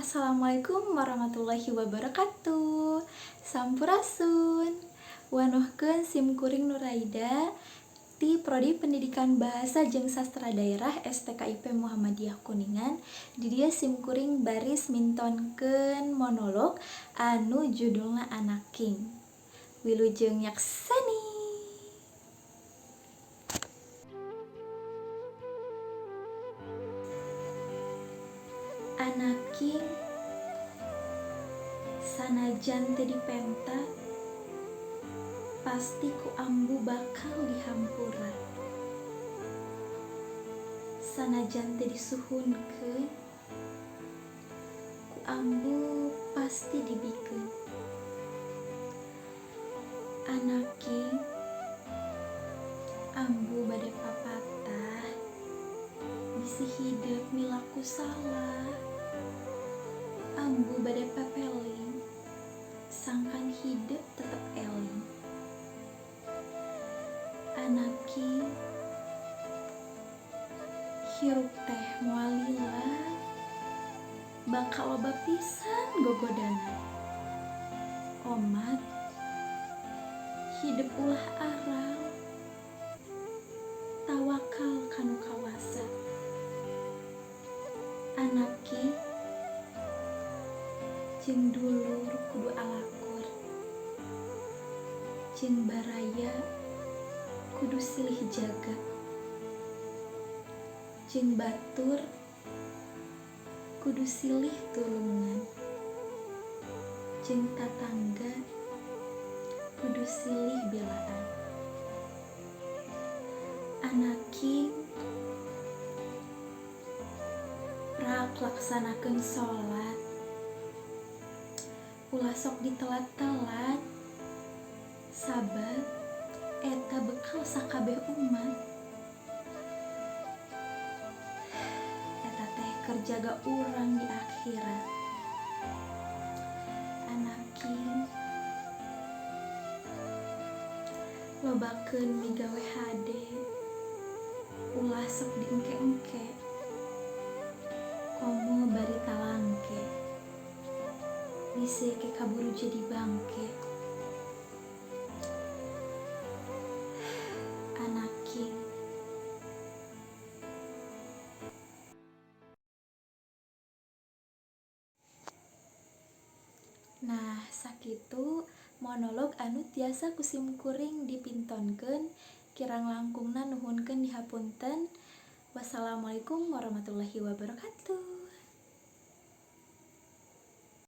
Assalamualaikum warahmatullahi wabarakatuh. Sampurasun. Wanohkeun simkuring Nuraida ti Prodi Pendidikan Bahasa jeung Sastra Daerah STKIP Muhammadiyah Kuningan. Di dieu simkuring baris mintonkeun monolog anu judulna Anak King. Wilujeng nyaksani. Anak King sanajan teu dipenta pasti ku ambu bakal dihampura. Sanajan teu disuhunkeun ku ambu pasti dibikeun. Anak King ambu bade papatah bisi hideuk milaku salah. Ambu bade pepeling sangkan hidup tetep eling. Anak King hirup teh moal lila bakal loba pisan gogodana. Omat hidup ulah aral tawakal kanu kawasa. Anak King jeung dulur kudu alakur, jeung baraya kudu silih jaga, jeung batur kudu silih tulungan, jeung tatangga kudu silih belaan. Anak King rak laksanakeun sholat ulah sok ditelat-telat, sabab eta bekal sakabeh umat. Eta teh keur jaga urang di akhirat. Anak King lobakeun migawe hade ulah sok diengke-engke, komo bari talangke bisi ke kaburu jadi bangke. Anak King nah sakitu monolog anu tiasa kusimkuring dipintonkeun. Kirang langkungna nuhunkeun dihapunten. Wassalamualaikum warahmatullahi wabarakatuh.